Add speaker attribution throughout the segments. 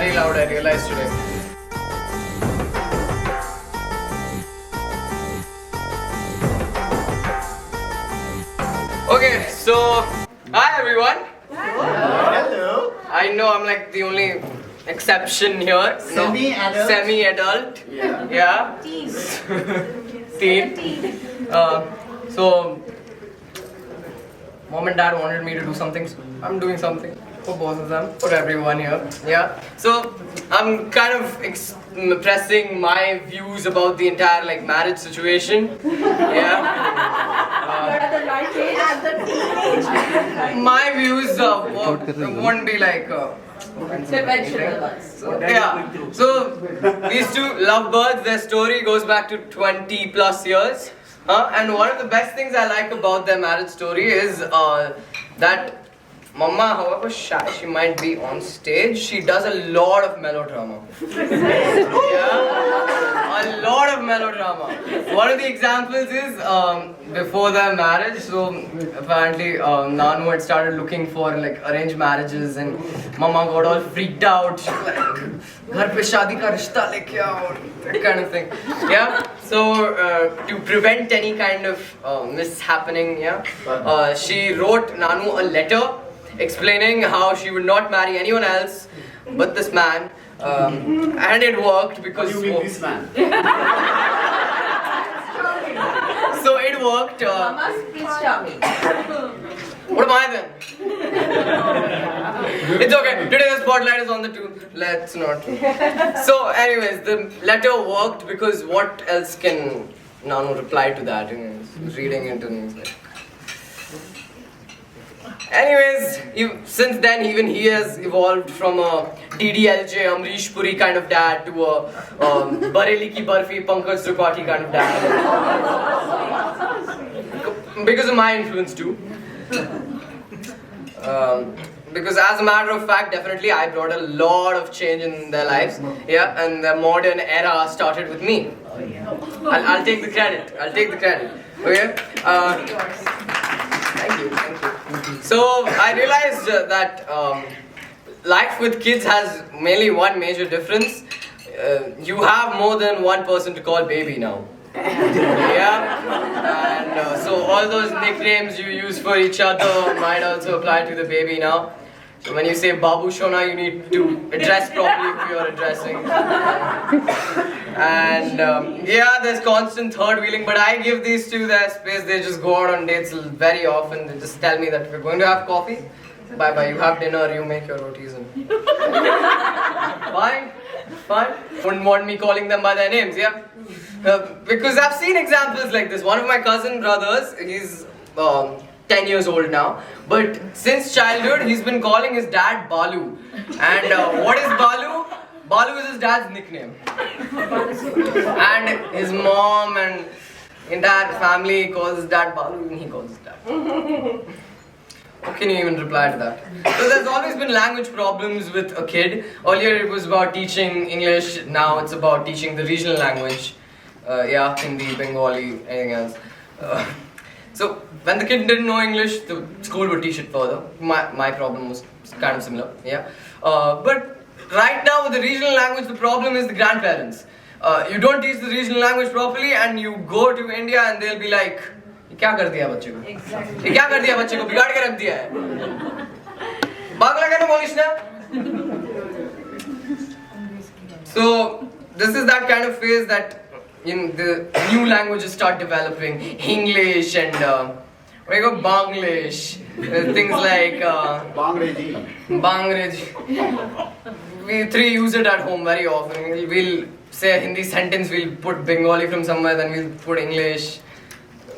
Speaker 1: very loud, I realized today. Okay, so hi everyone.
Speaker 2: Hello.
Speaker 1: I know I'm like the only exception here.
Speaker 2: Semi-adult.
Speaker 1: Semi-adult. Yeah. Teen. So mom and dad wanted me to do something, so I'm doing something for both of them, for everyone here. Yeah. So I'm kind of pressing my views about the entire like marriage situation. Yeah. My views won't be like. So, yeah. So these two lovebirds, their story goes back to 20 plus years. And one of the best things I like about their marriage story is that Mama, however shy she might be on stage, she does a lot of melodrama. Yeah, a lot of melodrama. One of the examples is before their marriage. So apparently Nanu had started looking for like arranged marriages, and Mama got all freaked out. She was like, "Ghar pe shaadi ka rishta leke aao," that kind of thing. Yeah. So to prevent any kind of mishappening, yeah, she wrote Nanu a letter explaining how she would not marry anyone else but this man, and it worked because.
Speaker 2: What do you mean this man?
Speaker 1: So it worked. What am I then? It's okay. Today the spotlight is on the two. Let's not. So, anyways, the letter worked because what else can Nanu reply to that? Reading it and like. Anyways, since then even he has evolved from a DDLJ Amrish Puri kind of dad to a Bareli ki Barfi Pankaj Tripathi kind of dad. Because of my influence too. Because as a matter of fact, definitely I brought a lot of change in their lives. Yeah, and the modern era started with me. I'll take the credit. Okay. Thank you. So I realized that life with kids has mainly one major difference. You have more than one person to call baby now. Yeah, and so all those nicknames you use for each other might also apply to the baby now. So when you say Babu Shona, you need to address properly who you're addressing. And yeah, there's constant third wheeling, but I give these two their space. They just go out on dates very often. They just tell me that we're going to have coffee. Bye bye. You have dinner. You make your rotis. And fine. Wouldn't want me calling them by their names, yeah. Because I've seen examples like this. One of my cousin brothers, he's 10 years old now, but since childhood he's been calling his dad Balu. And what is Balu? Balu is his dad's nickname. And his mom and entire family calls his dad Balu, and he calls his dad. How can you even reply to that? So there's always been language problems with a kid. Earlier it was about teaching English, now it's about teaching the regional language. Yeah, Hindi, Bengali, anything else. So when the kid didn't know English, the school would teach it further. My problem was kind of similar, yeah. But right now with the regional language, the problem is the grandparents. You don't teach the regional language properly and you go to India and they'll be like, क्या कर दिया बच्चे को? ये क्या कर दिया बच्चे को? बिगाड़ के रख दिया है। बागला क्या ना बोलिश ना? So this is that kind of phase that the new languages start developing, English and we go Banglish, things like Bangladeshi. We three use it at home very often. We'll say a Hindi sentence, we'll put Bengali from somewhere, then we'll put English.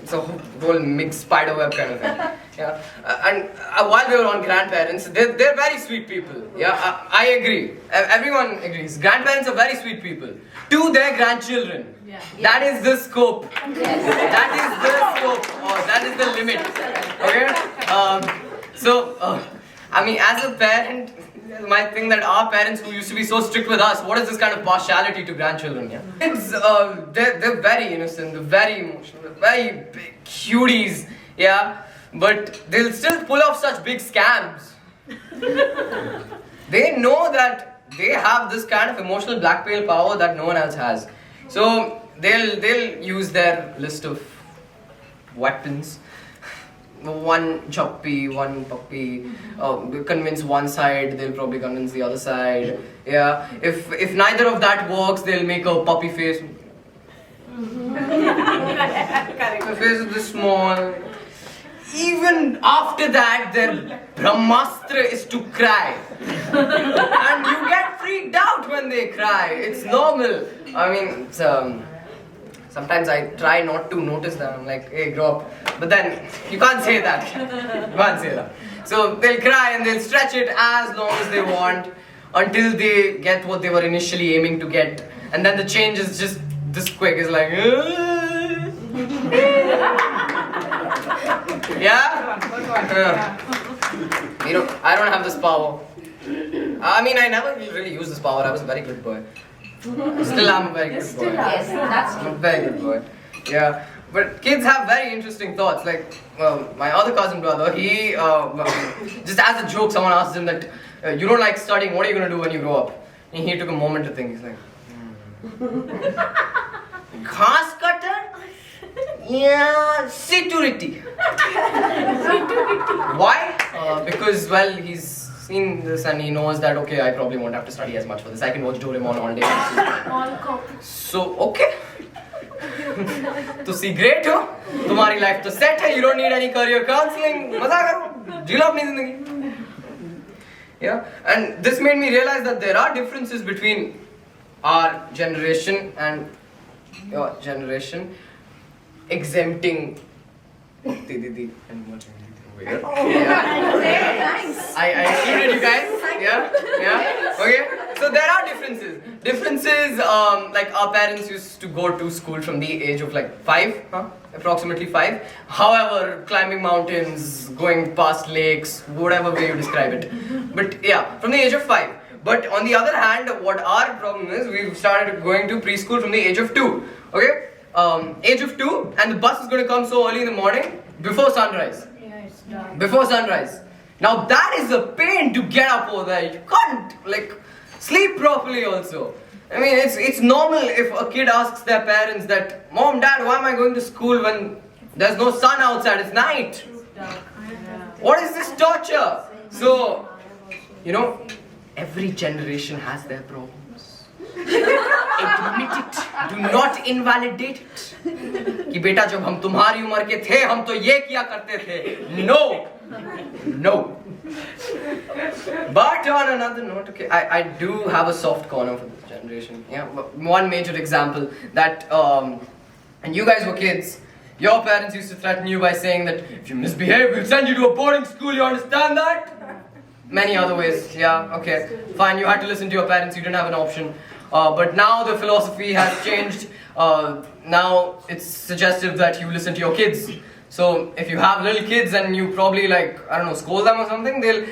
Speaker 1: It's a whole mixed spiderweb kind of thing. Yeah, and while we were on grandparents, they're very sweet people. Yeah, I agree. Everyone agrees. Grandparents are very sweet people to their grandchildren. Yeah. That is the scope. Yes. That is the scope. That is the limit. Okay. I mean, as a parent, might think that our parents who used to be so strict with us, what is this kind of partiality to grandchildren? Yeah? Kids, they're very innocent, they're very emotional, they're very big cuties, yeah, but they'll still pull off such big scams. They know that they have this kind of emotional blackmail power that no one else has. So they'll use their list of weapons. One chuppy, one puppy, convince one side, they'll probably convince the other side. Yeah. If neither of that works, they'll make a puppy face. The face is this small. Even after that, their brahmastra is to cry. And you get freaked out when they cry. It's normal. I mean, it's, sometimes I try not to notice them. I'm like, hey, grow up. But then, you can't say that. You can't say that. So they'll cry and they'll stretch it as long as they want until they get what they were initially aiming to get. And then the change is just this quick. It's like, yeah? You know, I don't have this power. I mean, I never really used this power. I was a very good boy. Still am a very good boy.
Speaker 3: Yes, that's
Speaker 1: I'm a very good boy. Yeah. But kids have very interesting thoughts. Like, my other cousin brother, he, just as a joke, someone asked him that, you don't like studying, what are you going to do when you grow up? And he took a moment to think. He's like, Ghas cutter? Yeah, security. Why? Because, well, he's seen this and he knows that, okay, I probably won't have to study as much for this. I can watch Doraemon all day. So, okay. तुसी great हो, तुम्हारी life तो set है, you don't need any career counseling, मजा करो, जी लो अपनी जिंदगी. Yeah, and this made me realize that there are differences between our generation and your generation, exempting Didi and what weird. I included you guys. Yeah. Okay. So there are differences. Differences, like our parents used to go to school from the age of like 5, approximately 5. However, climbing mountains, going past lakes, whatever way you describe it. But yeah, from the age of 5. But on the other hand, what our problem is, we've started going to preschool from the age of 2. Okay? Age of 2, and the bus is going to come so early in the morning, before sunrise.
Speaker 3: Yeah, it's dark.
Speaker 1: Before sunrise. Now that is a pain to get up over there. You can't like sleep properly also. I mean, it's normal if a kid asks their parents that, Mom, Dad, why am I going to school when there's no sun outside, it's night? What is this torture? So, you know, every generation has their problems. Admit it. Do not invalidate it. कि बेटा जब हम तुम्हारी उम्र के थे हम तो ये किया करते थे. No. But on another note, okay, I do have a soft corner for this generation. Yeah, one major example that when you guys were kids, your parents used to threaten you by saying that if you misbehave, we'll send you to a boarding school. You understand that? Many other ways. Yeah, okay, fine. You had to listen to your parents. You didn't have an option. But now the philosophy has changed. Now it's suggestive that you listen to your kids. So if you have little kids and you probably like, I don't know, scold them or something, they'll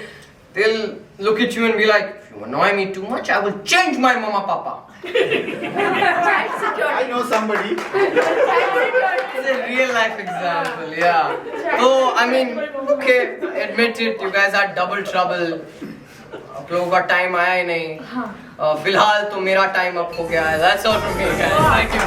Speaker 1: look at you and be like, if you annoy me too much, I will change my mama papa.
Speaker 2: I know somebody.
Speaker 1: It's a real life example, yeah. So I mean, okay, admit it, you guys had double trouble. आप लोगों का time आया ही नहीं. फिलहाल तो मेरा time up हो गया है. That's all from me, guys. Thank you.